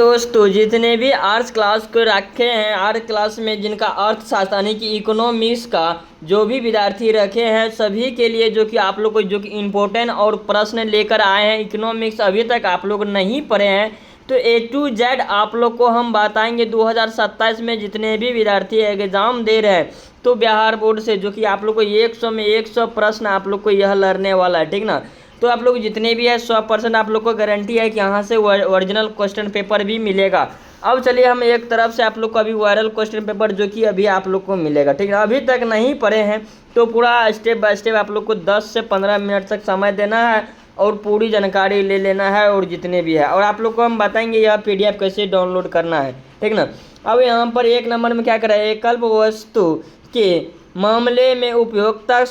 दोस्तों, जितने भी आर्ट्स क्लास को रखे हैं, आर्ट क्लास में जिनका अर्थशास्त्र यानी कि इकोनॉमिक्स का जो भी विद्यार्थी रखे हैं, सभी के लिए जो कि आप लोग को जो कि इम्पोर्टेंट और प्रश्न लेकर आए हैं, इकोनॉमिक्स अभी तक आप लोग नहीं पढ़े हैं तो A to Z आप लोग को हम बताएंगे। 2027 में जितने भी विद्यार्थी एग्जाम दे रहे हैं तो बिहार बोर्ड से जो कि आप लोग को 100 में 100 प्रश्न आप लोग को यह लड़ने वाला है, ठीक ना। तो आप लोग जितने भी है 100% आप लोग को गारंटी है कि यहाँ से ओरिजिनल क्वेश्चन पेपर भी मिलेगा। अब चलिए हम एक तरफ से आप लोग को अभी वायरल क्वेश्चन पेपर जो कि अभी आप लोग को मिलेगा, ठीक है। अभी तक नहीं पढ़े हैं तो पूरा स्टेप बाय स्टेप आप लोग को 10 से 15 मिनट तक समय देना है और पूरी जानकारी ले लेना है और जितने भी है, और आप लोग को हम बताएंगे यह PDF कैसे डाउनलोड करना है, ठीक ना। अब यहाँ पर 1 नंबर में क्या करें, एकल्प वस्तु के मामले में उपयोगिता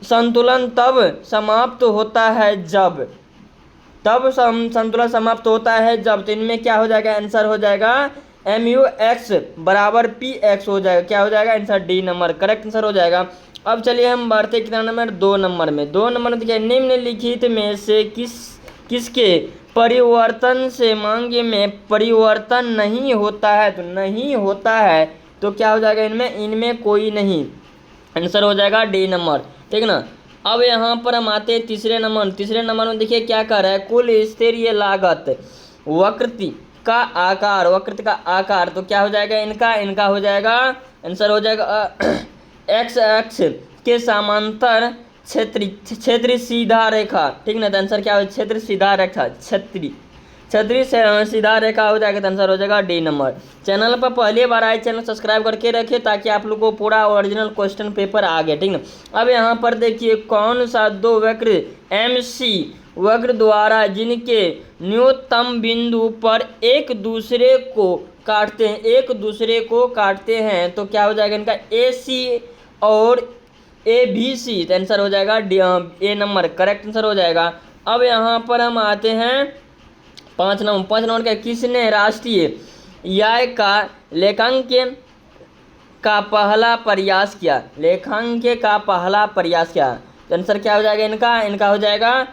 संतुलन तब समाप्त होता है जब संतुलन समाप्त होता है जब। तो इनमें क्या हो जाएगा, आंसर हो जाएगा MUX बराबर PX हो जाएगा। क्या हो जाएगा, answer D number correct answer हो जाएगा। अब चलिए हम बढ़ते कितना नंबर, 2 नंबर में। 2 नंबर में देखिए, निम्नलिखित में से किसके परिवर्तन से मांग में परिवर्तन नहीं होता है। तो नहीं होता है तो क्या हो जाएगा, इनमें कोई नहीं, आंसर हो जाएगा D नंबर, ठीक ना। अब यहाँ पर हम आते हैं तीसरे नंबर में देखिए क्या कर रहा है, कुल स्तरीय लागत वक्र का आकार। तो क्या हो जाएगा, इनका हो जाएगा, आंसर हो जाएगा X अक्ष के समांतर क्षेत्रीय सीधा रेखा, ठीक ना। तो आंसर क्या हो, क्षेत्रीय सीधा रेखा, क्षेत्रीय सीधा रेखा हो जाएगा। तो आंसर हो जाएगा D नंबर। चैनल पर पहली बार आए, चैनल सब्सक्राइब करके रखें ताकि आप लोगों को पूरा ओरिजिनल क्वेश्चन पेपर आ गया, ठीक ना। अब यहाँ पर देखिए, कौन सा 2 वक्र MC वक्र द्वारा जिनके न्यूनतम बिंदु पर एक दूसरे को काटते हैं, तो क्या हो जाएगा इनका, AC और ABC। तो आंसर हो जाएगा A नंबर करेक्ट आंसर हो जाएगा। अब यहाँ पर हम आते हैं 5 नंबर का, किसने राष्ट्रीय आय का लेखांकन का पहला प्रयास किया। तो आंसर क्या हो जाएगा, इनका हो जाएगा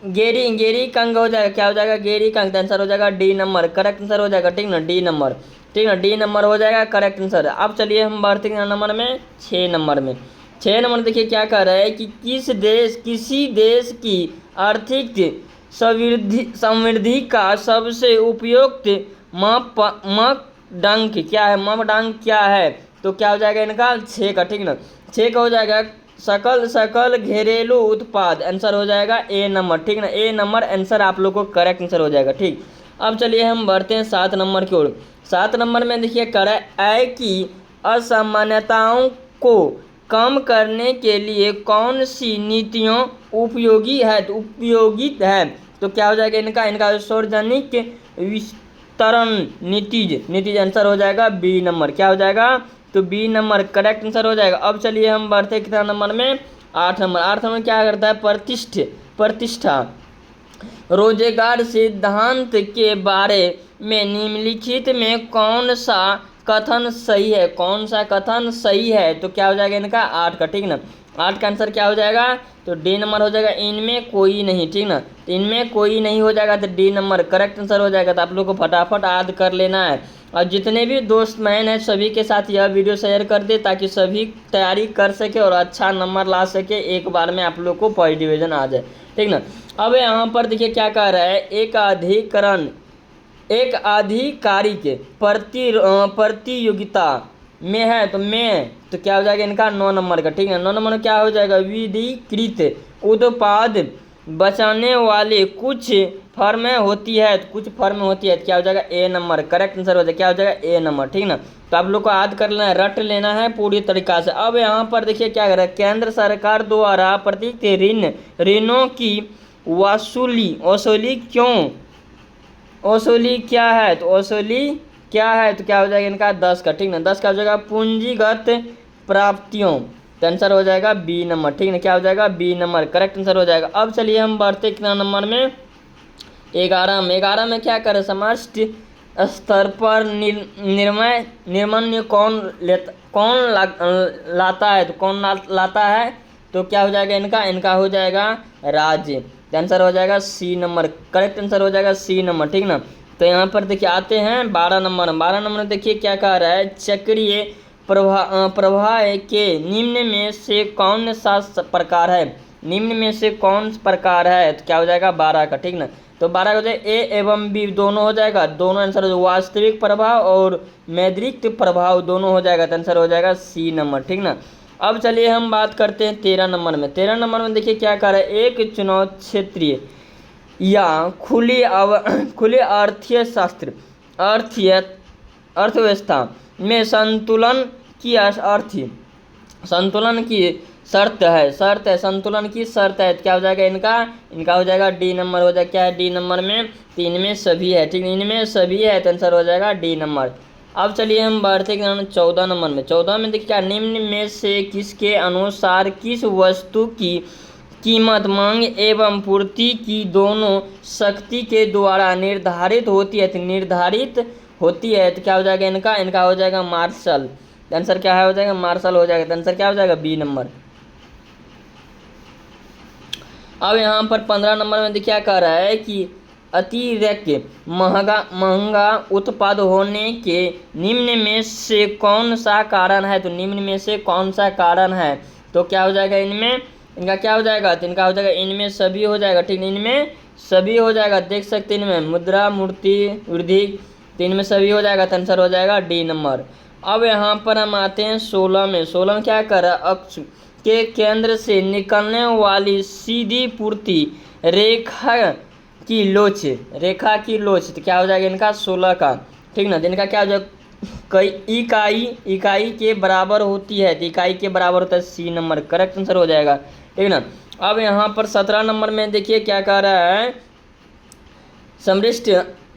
गेरी कंग हो जाएगा। क्या हो जाएगा, गेरी कंग। तो आंसर हो जाएगा D नंबर करेक्ट आंसर हो जाएगा, ठीक ना, D नंबर, ठीक ना, D नंबर हो जाएगा करेक्ट आंसर। अब चलिए हम बढ़ते हैं नंबर में 6 नंबर में। 6 नंबर देखिए क्या कर रहा है कि किसी देश की आर्थिक समृद्धि का सबसे उपयुक्त मापदंड क्या है। तो क्या हो जाएगा इनका, 6 का, ठीक ना, 6 का हो जाएगा सकल घरेलू उत्पाद। आंसर हो जाएगा A नंबर, ठीक ना, A नंबर आंसर आप लोग को करेक्ट आंसर हो जाएगा, ठीक। अब चलिए हम बढ़ते हैं 7 नंबर की ओर। 7 नंबर में देखिए कर आय की असमानताओं को कम करने के लिए कौन सी नीतियों उपयोगित है। तो क्या हो जाएगा इनका सार्वजनिक वितरण नीतिज आंसर हो जाएगा B नंबर। क्या हो जाएगा, तो B नंबर करेक्ट आंसर हो जाएगा। अब चलिए हम बढ़ते कितना नंबर में, 8 नंबर क्या करता है, प्रतिष्ठा रोजगार सिद्धांत के बारे में निम्नलिखित में कौन सा कथन सही है। तो क्या हो जाएगा इनका 8 का, ठीक ना, 8 का आंसर क्या हो जाएगा, तो D नंबर हो जाएगा, इनमें कोई नहीं, ठीक ना, तो इनमें कोई नहीं हो जाएगा तो D नंबर करेक्ट आंसर हो जाएगा। तो आप लोग को फटाफट याद कर लेना है और जितने भी दोस्त मैन हैं सभी के साथ यह वीडियो शेयर कर दे ताकि सभी तैयारी कर सके और अच्छा नंबर ला सके, एक बार में आप लोग को फर्स्ट डिवीज़न आ जाए, ठीक ना। अब यहाँ पर देखिए क्या कह रहा है, एक आधिकारिक प्रतियोगिता में है तो क्या हो जाएगा इनका 9 नंबर का, ठीक है। 9 नंबर में क्या हो जाएगा, विधिकृत उत्पाद बचाने वाले कुछ फर्में होती है तो क्या हो जाएगा A नंबर करेक्ट आंसर हो जाएगा। क्या हो जाएगा A नंबर, ठीक ना। तो आप लोग को याद कर लेना है, रट लेना है पूरी तरीका से। अब यहाँ पर देखिए क्या कर रहा है, केंद्र सरकार द्वारा प्रत्येक ऋणों की वसूली क्या है। तो क्या हो जाएगा इनका 10 का, ठीक ना, 10 का हो जाएगा पूंजीगत प्राप्तियों। तो आंसर हो जाएगा B नंबर, ठीक ना। क्या हो जाएगा B नंबर करेक्ट आंसर हो जाएगा। अब चलिए हम बढ़ते कितना नंबर में, 11 में क्या करें, समष्टि स्तर पर निर्णय कौन लाता है। तो कौन लाता है, तो क्या हो जाएगा इनका हो जाएगा राज्य, तो आंसर हो जाएगा सी नंबर, करेक्ट आंसर हो जाएगा सी नंबर, ठीक ना। तो यहाँ पर देखिए आते हैं 12 नंबर। 12 नंबर में देखिए क्या कह रहा है, चक्रीय प्रवाह के निम्न में से कौन सा प्रकार है, निम्न में से कौन प्रकार है, तो क्या हो जाएगा 12 का, ठीक ना। तो 12 का हो जाएगा ए एवं बी दोनों हो जाएगा, दोनों आंसर हो, वास्तविक प्रभाव और मैद्रिक प्रभाव दोनों हो जाएगा, तो आंसर हो जाएगा सी नंबर, ठीक ना। अब चलिए हम बात करते हैं 13 नंबर में। 13 नंबर में देखिए क्या कर रहा है, एक चुनाव क्षेत्रीय या खुले अर्थीय शास्त्र अर्थव्यवस्था में संतुलन की शर्त है संतुलन की शर्त है, तो क्या हो जाएगा इनका हो जाएगा डी नंबर हो जाएगा, क्या है डी नंबर में, तो इनमें सभी है, ठीक, इनमें सभी है, तो आंसर हो जाएगा डी नंबर। अब चलिए हम बढ़ते हैं 14 नंबर में। 14 में देखिए क्या, निम्न में से किसके अनुसार किस वस्तु की कीमत मांग एवं पूर्ति की दोनों शक्ति के द्वारा निर्धारित होती है, तो क्या हो जाएगा इनका हो जाएगा मार्शल, आंसर क्या है हो जाएगा मार्शल हो जाएगा, आंसर क्या हो जाएगा बी नंबर। अब यहाँ पर 15 नंबर में देखिए क्या कह रहा है कि अतिरिक्त महंगा उत्पाद होने के निम्न में से कौन सा कारण है, तो निम्न में से कौन सा कारण है, तो क्या हो जाएगा इनका क्या हो जाएगा, तो इनका हो जाएगा इनमें सभी हो जाएगा, ठीक, इनमें सभी हो जाएगा, देख सकते हैं इनमें मुद्रा मूर्ति वृद्धि, तो इनमें सभी हो जाएगा, तो आंसर हो जाएगा डी नंबर। अब यहाँ पर हम आते हैं 16 में। 16 में क्या कर रहा है, अक्ष के केंद्र से निकलने वाली सीधी पूर्ति रेखा की लोच, तो क्या हो जाएगा इनका 16 का, ठीक ना। जिनका क्या हो जाएगा कई इकाई के बराबर होती है, तो इकाई के बराबर होता है, सी नंबर करेक्ट आंसर हो जाएगा, ठीक ना। अब यहाँ पर 17 नंबर में देखिए क्या कह रहा है, समष्टि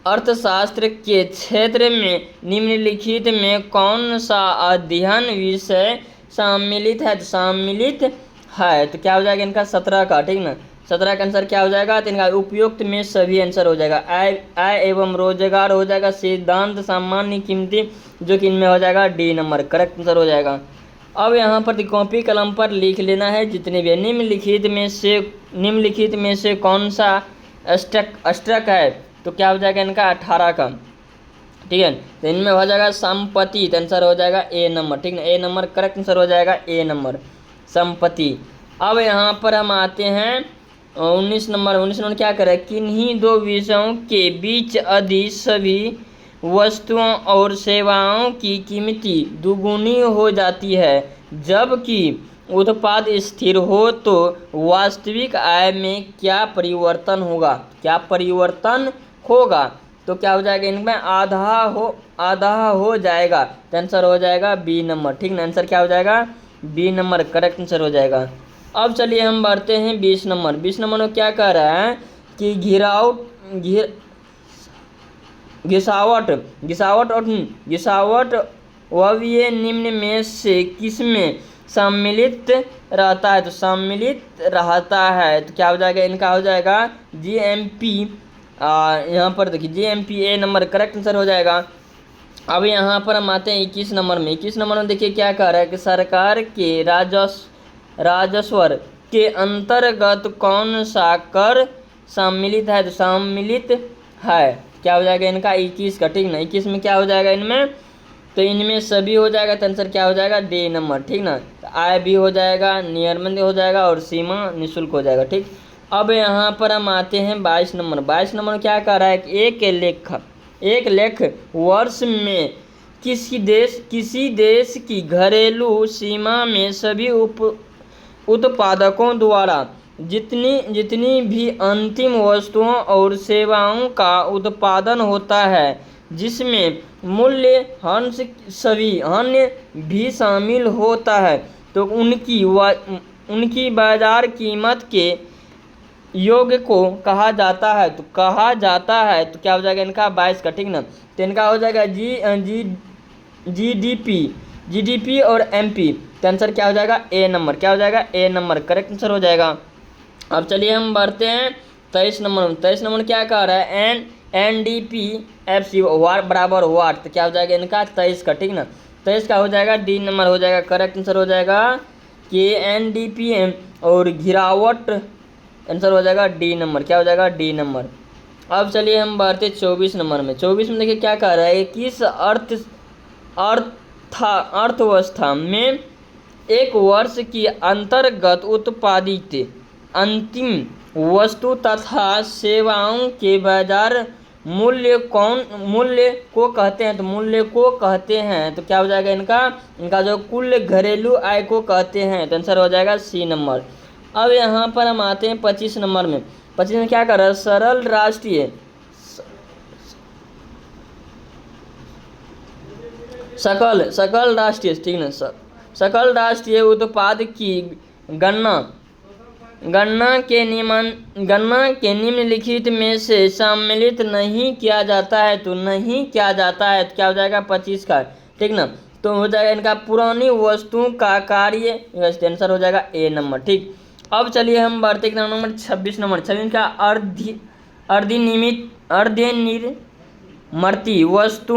अर्थशास्त्र के क्षेत्र में निम्नलिखित में कौन सा अध्ययन विषय सम्मिलित है, तो क्या हो जाएगा इनका 17 का, ठीक ना। 17 का आंसर क्या हो जाएगा, तो इनका उपयुक्त में सभी आंसर हो जाएगा, आय एवं रोजगार हो जाएगा, सिद्धांत सामान्य कीमती, जो कि इनमें हो जाएगा डी नंबर करेक्ट आंसर हो जाएगा। अब यहाँ पर कॉपी कलम पर लिख लेना है जितने भी निम्नलिखित में से कौन सा अष्टक है, तो क्या हो जाएगा इनका 18 का, ठीक है। तो इनमें हो जाएगा संपत्ति, तो आंसर हो जाएगा ए नंबर, ठीक है, ए नंबर करेक्ट आंसर हो जाएगा ए नंबर संपत्ति। अब यहाँ पर हम आते हैं 19 नंबर क्या करें, किन्हीं दो विषयों के बीच यदि सभी वस्तुओं और सेवाओं की कीमती दुगुनी हो जाती है जबकि उत्पाद स्थिर हो, तो वास्तविक आय में क्या परिवर्तन होगा, तो क्या हो जाएगा इनमें आधा हो जाएगा, तो आंसर हो जाएगा बी नंबर, ठीक ना। आंसर क्या हो जाएगा बी नंबर करेक्ट आंसर हो जाएगा। अब चलिए हम बढ़ते हैं 20 नंबर। 20 नंबर में क्या कह रहा है कि घिसावट वह निम्न में से किसमें सम्मिलित रहता है, तो सम्मिलित रहता है, तो क्या हो जाएगा इनका हो जाएगा जीएमपी, यहाँ पर देखिए जीएमपी ए नंबर करेक्ट आंसर हो जाएगा। अब यहाँ पर हम आते हैं 21 नंबर में। 21 नंबर में देखिए क्या कह रहा है कि सरकार के राजस्व के अंतर्गत कौन सा कर सम्मिलित है, तो सम्मिलित है, क्या हो जाएगा इनका 21 का, ठीक ना। 21 में क्या हो जाएगा इनमें, तो इनमें सभी हो जाएगा, तो आंसर क्या हो जाएगा डी नंबर, ठीक ना। तो आय भी हो जाएगा, नियमन हो जाएगा और सीमा निःशुल्क हो जाएगा, ठीक। अब यहाँ पर हम आते हैं 22 नंबर। 22 नंबर क्या कह रहा है कि एक लेख वर्ष में किसी देश की घरेलू सीमा में सभी उत्पादकों द्वारा जितनी भी अंतिम वस्तुओं और सेवाओं का उत्पादन होता है जिसमें मूल्य ह्रास भी शामिल होता है, तो उनकी बाजार कीमत के योग को कहा जाता है, तो क्या हो जाएगा इनका 22 का, ठीक ना। तो इनका हो जाएगा जीडीपी और एमपी, तो आंसर क्या हो जाएगा ए नंबर, क्या हो जाएगा ए नंबर करेक्ट आंसर हो जाएगा। अब चलिए हम बढ़ते हैं 23 नंबर। 23 नंबर क्या कह रहा है, NDPFC बराबर वाट, तो क्या हो जाएगा इनका 23 का, ठीक ना। 23 का हो जाएगा डी नंबर हो जाएगा करेक्ट आंसर हो जाएगा कि NDPM और आंसर हो जाएगा डी नंबर। क्या हो जाएगा? D number. अब चलिए हम बढ़ते 24 नंबर में। 24 में देखिए क्या कह रहा है, किस अर्थव्यवस्था में एक वर्ष की अंतर्गत उत्पादित अंतिम वस्तु तथा सेवाओं के बाजार मूल्य को कहते हैं? तो मूल्य को कहते हैं, तो क्या हो जाएगा इनका जो कुल घरेलू आय को कहते हैं। तो आंसर हो जाएगा सी नंबर। अब यहाँ पर हम आते हैं 25 नंबर में। 25 में क्या कर रहा है, सकल राष्ट्रीय, ठीक ना, सकल राष्ट्रीय उत्पाद की गणना के निम्नलिखित में से सम्मिलित नहीं किया जाता है। तो नहीं किया जाता है, तो क्या हो जाएगा 25 का, ठीक ना। तो हो जाएगा इनका पुरानी वस्तुओं का कार्य, आंसर हो जाएगा ए नंबर, ठीक। अब चलिए हम बढ़ते नंबर 26 नंबर। 26 का अर्धनिर्मती वस्तु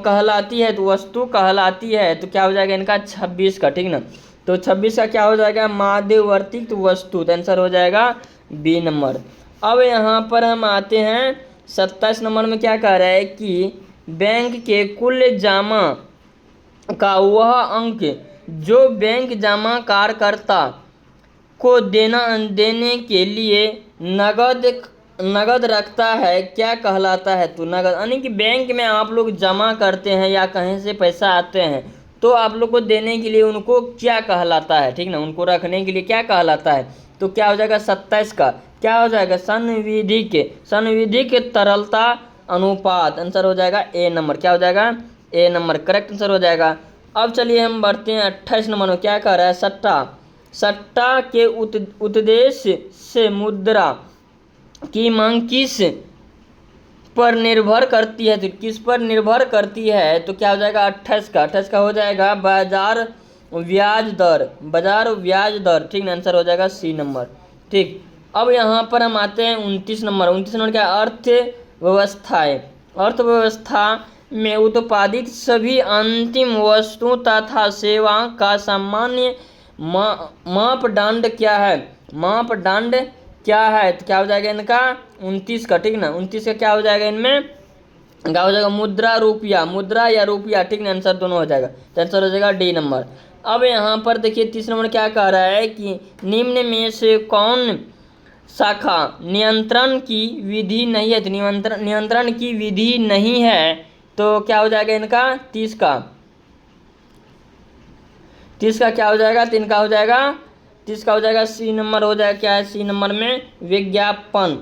कहलाती है। तो वस्तु कहलाती है, तो क्या हो जाएगा इनका 26 का, ठीक ना। तो 26 का क्या हो जाएगा, मध्यवर्ती वस्तु। तो आंसर हो जाएगा बी नंबर। अब यहाँ पर हम आते हैं 27 नंबर में। क्या कह रहा है कि बैंक के कुल जमा का वह अंक जो बैंक जमाकर्ता को देने के लिए नगद रखता है, क्या कहलाता है? तो नगद, यानी कि बैंक में आप लोग जमा करते हैं या कहीं से पैसा आते हैं, तो आप लोग को देने के लिए उनको क्या कहलाता है, ठीक ना, उनको रखने के लिए क्या कहलाता है? तो क्या हो जाएगा 27 का, क्या हो जाएगा, संविधिक तरलता अनुपात। आंसर हो जाएगा ए नंबर। क्या हो जाएगा? ए नंबर करेक्ट आंसर हो जाएगा। अब चलिए हम बढ़ते हैं 28 नंबर में। क्या कह रहा है, सट्टा के उद्देश्य से मुद्रा की मांग किस पर निर्भर करती है? तो किस पर निर्भर करती है? तो क्या हो जाएगा 28 का हो जाएगा बाजार ब्याज दर, ठीक ना, आंसर हो जाएगा सी नंबर, ठीक। अब यहाँ पर हम आते हैं 29 नंबर। 29 नंबर क्या, अर्थव्यवस्था में उत्पादित सभी अंतिम वस्तुओं तथा सेवाओं का सामान्य मापदंड क्या है? क्या है? तो क्या हो जाएगा इनका 29 का, ठीक ना। 29 का क्या हो जाएगा, इनमें क्या हो जाएगा, मुद्रा या रुपया, ठीक ना, आंसर दोनों हो जाएगा। तो आंसर हो जाएगा डी नंबर। अब यहाँ पर देखिए 30 नंबर क्या कह रहा है कि निम्न में से कौन शाखा नियंत्रण की विधि नहीं है? तो नियंत्रण की विधि नहीं है, तो क्या हो जाएगा इनका 30 का क्या हो जाएगा, 3 का हो जाएगा, 30 का हो जाएगा सी नंबर हो जाएगा। क्या है सी नंबर में, विज्ञापन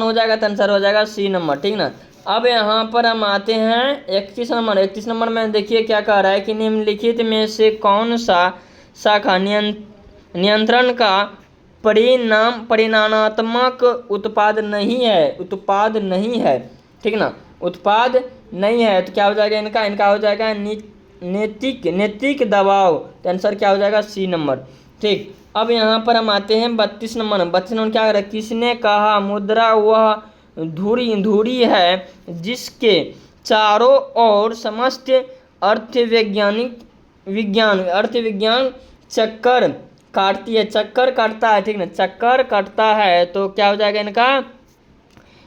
हो जाएगा। तो आंसर हो जाएगा सी नंबर, ठीक ना। अब यहाँ पर हम आते हैं 31 नंबर। 31 नंबर में देखिए क्या कह रहा है कि निम्नलिखित में से कौन सा शाखा नियंत्रण का परिणामात्मक उत्पाद नहीं है, ठीक ना, उत्पाद नहीं है। तो क्या हो जाएगा इनका हो जाएगा नैतिक दबाव। तो आंसर क्या हो जाएगा सी नंबर, ठीक। अब यहाँ पर हम आते हैं 32 नंबर। 32 नंबर क्या कर रहा है, किसने कहा मुद्रा वह धुरी है जिसके चारों ओर समस्त अर्थविज्ञान चक्कर काटता है, ठीक ना, चक्कर काटता है। तो क्या हो जाएगा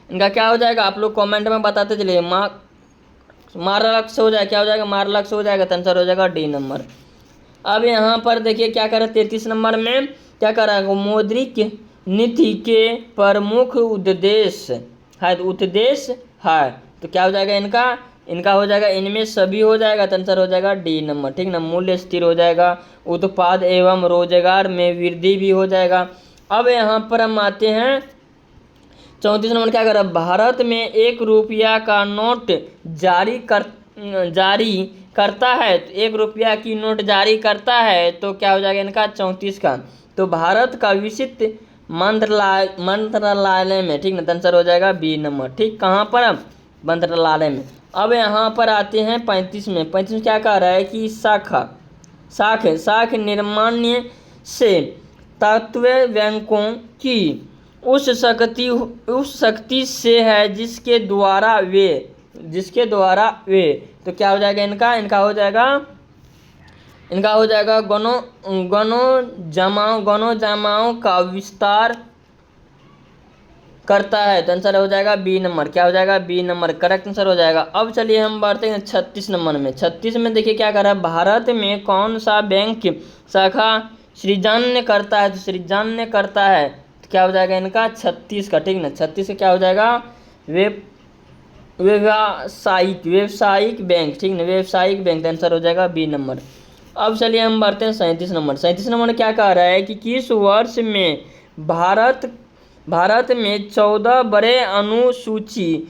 इनका क्या हो जाएगा, आप लोग कमेंट में बताते चलिए। मार्लक्स हो जाएगा, क्या हो जाएगा, मार्लक्स हो जाएगा। तो आंसर हो जाएगा डी नंबर। अब यहाँ पर देखिए क्या कर रहा है 33 नंबर में। क्या कर रहा है, मौद्रिक नीति के प्रमुख उद्देश्य है, तो क्या हो जाएगा इनका हो जाएगा, इनमें सभी हो जाएगा। तो आंसर हो जाएगा डी नंबर, ठीक ना। मूल्य स्थिर हो जाएगा, उत्पाद एवं रोजगार में वृद्धि भी हो जाएगा। अब यहाँ पर हम आते हैं 34 नंबर। क्या कर रहा है, भारत में 1 रुपया का नोट जारी करता है, तो 1 रुपया की नोट जारी करता है। तो क्या हो जाएगा इनका 34 का, तो भारत का विशिष्ट मंत्रालय में, ठीक ना, आंसर हो जाएगा बी नंबर, ठीक। कहाँ पर, अब मंत्रालय में। अब यहाँ पर आते हैं 35 में। 35 में क्या कह रहा है कि शाख निर्माण से तत्व बैंकों की उस शक्ति से है जिसके द्वारा वे, तो क्या हो जाएगा इनका हो जाएगा इनका हो जाएगा गणों जमाओं का विस्तार करता है, तो आंसर हो जाएगा बी नंबर। क्या हो जाएगा? बी नंबर करेक्ट आंसर हो जाएगा। अब चलिए हम बढ़ते हैं 36 नंबर में। 36 में देखिए क्या कर रहा है, भारत में कौन सा बैंक शाखा सृजन करता है, तो सृजन करता है, तो क्या हो जाएगा इनका 36 का, ठीक ना। 36 का क्या हो जाएगा? व्यवसायिक बैंक, ठीक ना, व्यवसायिक बैंक, आंसर हो जाएगा बी नंबर। अब चलिए हम बढ़ते हैं 37 नंबर। 37 नंबर में क्या कह रहा है कि किस वर्ष में भारत में 14 बड़े अनुसूची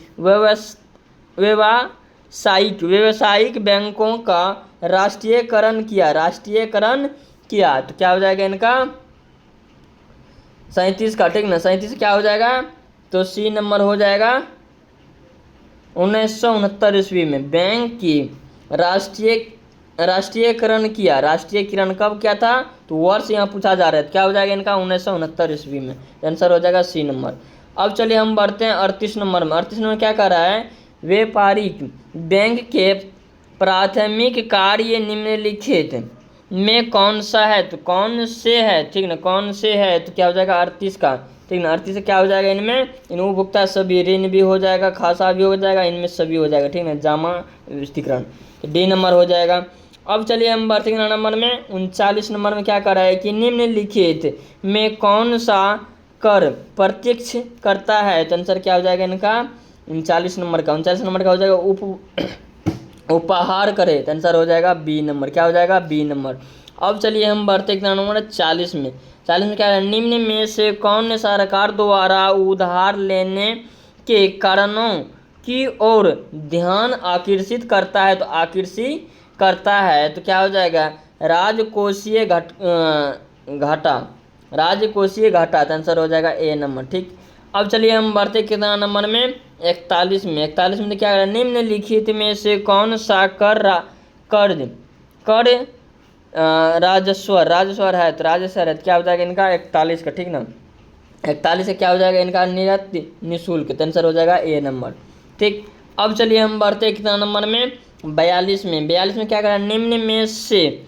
व्यवसायिक बैंकों का राष्ट्रीयकरण किया, तो क्या हो जाएगा इनका 37 का, ठीक ना। 37 क्या हो जाएगा? तो सी नंबर हो जाएगा। 1969 ईस्वी में बैंक की राष्ट्रीयकरण किया। राष्ट्रीयकरण कब किया था? तो वर्ष यहाँ पूछा जा रहा है, क्या हो जाएगा इनका 1969 ईस्वी में, आंसर हो जाएगा सी नंबर। अब चलिए हम बढ़ते हैं 38 नंबर में। 38 नंबर क्या कर रहा है, व्यापारिक बैंक के प्राथमिक कार्य निम्नलिखित में कौन सा है, तो कौन से है, ठीक ना, कौन से है, तो क्या हो जाएगा 38 का, ठीक ना। 38 से क्या हो जाएगा, इनमें उपभोक्ता सभी, ऋण भी हो जाएगा, खासा भी हो जाएगा, इनमें सभी हो जाएगा, ठीक ना, जामा विस्तीर्ण, डी नंबर हो जाएगा। अब चलिए हम बढ़ते हैं नंबर में 39 नंबर में क्या कर रहा है कि निम्नलिखित में कौन सा कर प्रत्यक्ष करता है, तो आंसर क्या हो जाएगा इनका 39 नंबर का। 39 नंबर का हो जाएगा उपहार करे, तो आंसर हो जाएगा बी नंबर। क्या हो जाएगा? B number. अब चलिए हम बढ़ते हैं नंबर 40 में। 40 में क्या है, निम्न में से कौन सरकार द्वारा उधार लेने के कारणों की ओर ध्यान आकर्षित करता है, तो आकर्षित करता है, तो क्या हो जाएगा राजकोषीय घाटा, तो आंसर हो जाएगा ए नंबर, ठीक। अब चलिए हम बढ़ते कितना नंबर में 41 में। 41 में क्या है, निम्नलिखित में से कौन सा कर राजस्व है, तो राजस्व है, तो क्या हो जाएगा इनका 41 का, ठीक ना। 41 से क्या हो जाएगा इनका निरस्त निःशुल्क, तो आंसर हो जाएगा ए नंबर, ठीक। अब चलिए हम बढ़ते कितना नंबर में 42 में। 42 में क्या करें, निम्न में से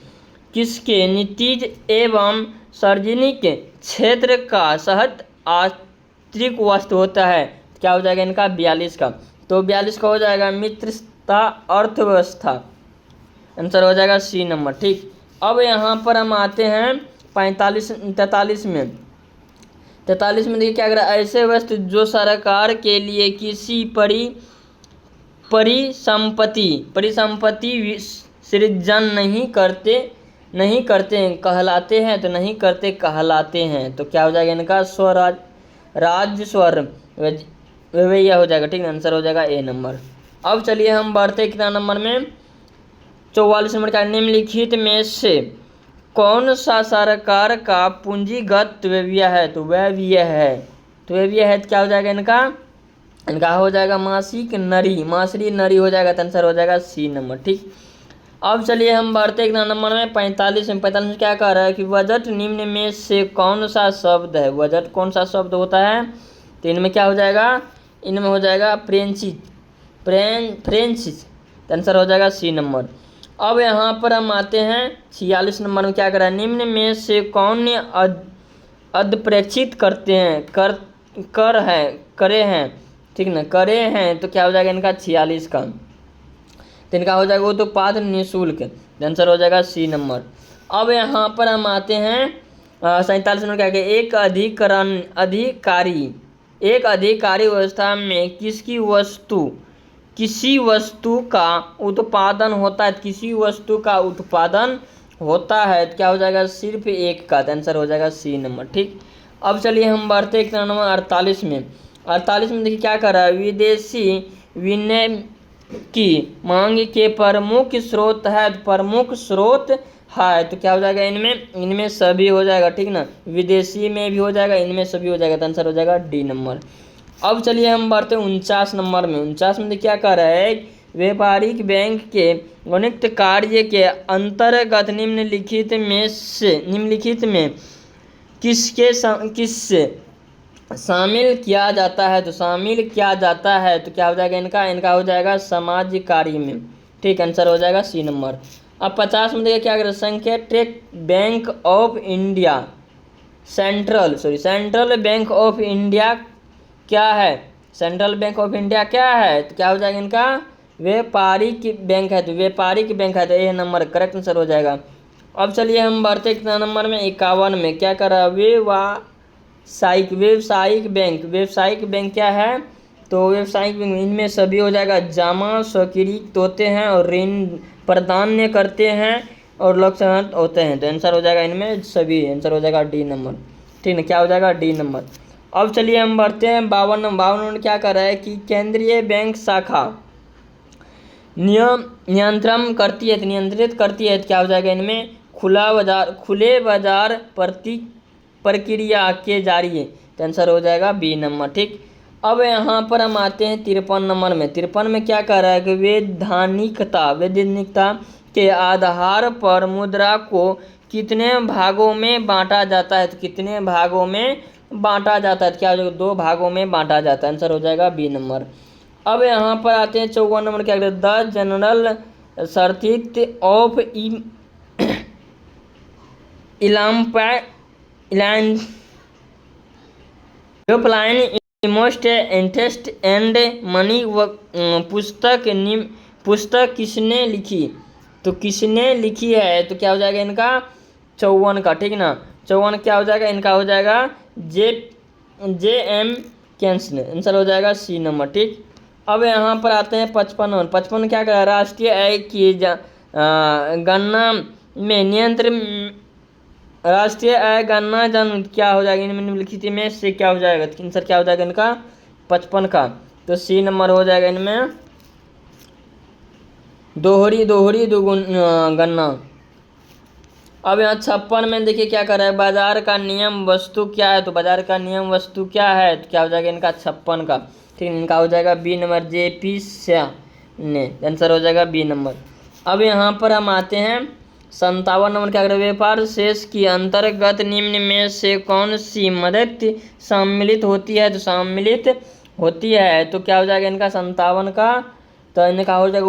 किसके नितिज एवं सार्वजनिक क्षेत्र का सहत आंतरिक वस्तु होता है, क्या हो जाएगा इनका 42 का। तो 42 का हो जाएगा मित्रता अर्थव्यवस्था, आंसर हो जाएगा सी नंबर, ठीक। अब यहाँ पर हम आते हैं 43 में। 43 में देखिए क्या कर रहा है, ऐसे वस्तु जो सरकार के लिए किसी परिसंपत्ति सृजन नहीं करते कहलाते हैं, तो नहीं करते कहलाते हैं, तो क्या हो जाएगा इनका व्यवैया हो जाएगा, ठीक है, आंसर हो जाएगा ए नंबर। अब चलिए हम बढ़ते कितना नंबर में 44 नंबर का, निम्नलिखित में से कौन सा सरकार का पूंजीगत व्यय है, तो व्यय है, तो क्या हो जाएगा इनका हो जाएगा मासिक नरी हो जाएगा, तो आंसर हो जाएगा सी नंबर, ठीक। अब चलिए हम बढ़ते एक नंबर में 45 में। 45 में क्या कह रहा है कि बजट निम्न में से कौन सा शब्द है, बजट कौन सा शब्द होता है, तो इनमें क्या हो जाएगा, इनमें हो जाएगा फ्रेंच, तो आंसर हो जाएगा सी नंबर। अब यहाँ पर हम आते हैं 46 नंबर में। क्या कर रहा है, निम्न में से कौन अधप्रेक्षित करते हैं करे हैं, ठीक ना, करे हैं, तो क्या हो जाएगा इनका 46 का, तो इनका हो जाएगा उत्पाद निःशुल्क, आंसर हो जाएगा सी नंबर। अब यहाँ पर हम आते हैं 47 नंबर। क्या है, एक अधिकारी व्यवस्था में किसी वस्तु का उत्पादन होता है, तो क्या हो जाएगा सिर्फ एक का, आंसर हो जाएगा सी नंबर, ठीक। अब चलिए हम बढ़ते एक नंबर 48 में। 48 में देखिए क्या कर रहा है, विदेशी विनिमय की मांग के प्रमुख स्रोत है, तो क्या हो जाएगा इनमें सभी हो जाएगा, ठीक ना, विदेशी में भी हो जाएगा, इनमें सभी हो जाएगा, तो आंसर हो जाएगा डी नंबर। अब चलिए हम बढ़ते हैं 49 नंबर में। 49 में क्या कर रहा है, व्यापारिक बैंक के वाणिज्य कार्य के अंतर्गत निम्नलिखित में किससे शामिल किया जाता है, तो क्या हो जाएगा इनका हो जाएगा समाज कार्य में, ठीक, आंसर हो जाएगा सी नंबर। अब 50 में देखिए क्या करें, central bank of India, central bank of India क्या है, सेंट्रल बैंक ऑफ इंडिया क्या है, तो क्या हो जाएगा इनका, व्यापारिक बैंक है, तो व्यापारिक बैंक है, तो ये नंबर करेक्ट आंसर हो जाएगा। अब चलिए हम बढ़ते कितना नंबर में, 51 में, क्या कर रहा है, व्यवसायिक बैंक क्या है, तो व्यवसायिक बैंक इनमें सभी हो जाएगा, जमा स्वीकृत होते हैं और ऋण प्रदान करते हैं और लक्ष्य होते हैं, तो आंसर हो जाएगा इनमें सभी, आंसर हो जाएगा डी नंबर, ठीक है, क्या हो जाएगा, डी नंबर। अब चलिए हम बढ़ते हैं 52 नंबर, क्या कर रहा है कि केंद्रीय बैंक शाखा नियंत्रित करती है, तो क्या हो जाएगा इनमें, खुले बाजार प्रक्रिया के जारी है, तो आंसर हो जाएगा बी नंबर, ठीक। अब यहाँ पर हम आते हैं 53 नंबर में, 53 में क्या कर रहा है कि वैधानिकता के आधार पर मुद्रा को कितने भागों में बांटा जाता है, तो कितने भागों में बांटा जाता है, तो क्या हो जाएगा, 2 भागों में बांटा जाता है, आंसर हो जाएगा बी नंबर। अब यहाँ पर आते हैं 54 नंबर, क्या कहते हैं, the general certificate of most interest and money पुस्तक किसने लिखी, तो किसने लिखी है, तो क्या हो जाएगा इनका 54 का, ठीक ना, 54 क्या हो जाएगा इनका, हो जाएगा J.M. केन्स ने, आंसर हो जाएगा सी नंबर, ठीक। अब यहाँ पर आते हैं 55 क्या कर, राष्ट्रीय आय की गणना में राष्ट्रीय आय गणना क्या हो जाएगा, इनमें निम्नलिखित में से क्या हो जाएगा, आंसर क्या हो जाएगा इनका 55 का, तो सी नंबर हो जाएगा इनमें दोहरी गणना। अब यहाँ 56 में देखिए क्या कर रहा है, बाजार का नियम वस्तु क्या है, तो बाजार का नियम वस्तु क्या है, तो क्या हो जाएगा इनका 56 का, ठीक है, इनका हो जाएगा बी नंबर, J.P. शाह ने, आंसर हो जाएगा बी नंबर। अब यहाँ पर हम आते हैं 57 नंबर, क्या कर रहे हैं, व्यापार शेष की अंतर्गत निम्न में से कौन सी मदद सम्मिलित होती है, तो सम्मिलित होती है, तो क्या हो जाएगा इनका 57 का, तो इनका हो जाएगा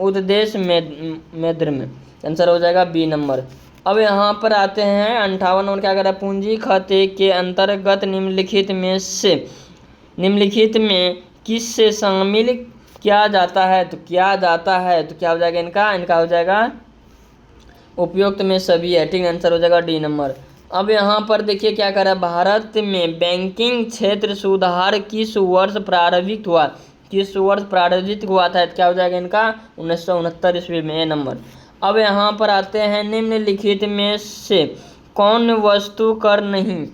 उद्देश्य मेद्र में, आंसर हो जाएगा बी नंबर। अब यहाँ पर आते हैं 58 नंबर, क्या कर रहा है, पूंजी खाते के अंतर्गत निम्नलिखित में किस से शामिल किया जाता है, तो क्या हो जाएगा इनका हो जाएगा उपयुक्त में सभी है, ठीक, आंसर हो जाएगा डी नंबर। अब यहाँ पर देखिए क्या कर रहा है, भारत में बैंकिंग क्षेत्र सुधार किस वर्ष प्रारंभिक हुआ था, तो क्या हो जाएगा इनका 1969 ईस्वी में, ए नंबर। अब यहाँ पर आते हैं निम्नलिखित में से कौन वस्तु कर नहीं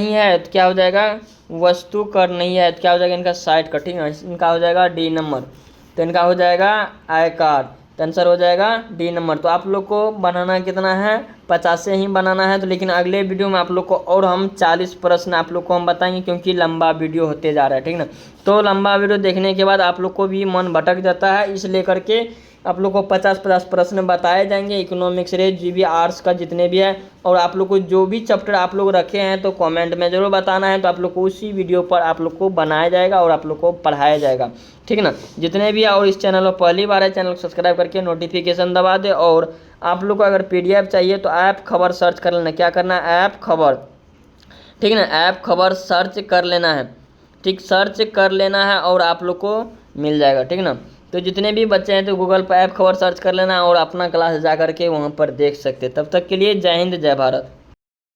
है, तो क्या हो जाएगा वस्तु कर नहीं है, तो क्या हो जाएगा इनका 60 का, ठीक है, इनका हो जाएगा डी नंबर, तो इनका हो जाएगा आयकर, तो आंसर हो जाएगा डी नंबर। तो आप लोग को बनाना कितना है, 50 से ही बनाना है, तो लेकिन अगले वीडियो में आप लोग को और हम 40 प्रश्न आप लोग को हम बताएंगे, क्योंकि लंबा वीडियो होते जा रहा है, ठीक ना। तो लंबा वीडियो देखने के बाद आप लोग को भी मन भटक जाता है, इसलिए करके आप लोग को 50 प्रश्न बताए जाएंगे, इकोनॉमिक्स रे जीबी आर्ट्स का जितने भी है, और आप लोग को जो भी चैप्टर आप लोग रखे हैं तो कमेंट में ज़रूर बताना है, तो आप लोग को उसी वीडियो पर आप लोग को बनाया जाएगा और आप लोग को पढ़ाया जाएगा, ठीक ना। जितने भी और इस चैनल पर पहली बार है, चैनल को सब्सक्राइब करके नोटिफिकेशन दबा दे, और आप लोग को अगर PDF चाहिए तो ऐप खबर सर्च कर लेना, क्या करना है, ऐप खबर, ठीक है ना, ऐप खबर सर्च कर लेना है, ठीक, सर्च कर लेना है और आप लोग को मिल जाएगा, ठीक ना। तो जितने भी बच्चे हैं तो गूगल पर ऐप खबर सर्च कर लेना और अपना क्लास जा करके वहाँ पर देख सकते हैं। तब तक के लिए जय हिंद जय भारत।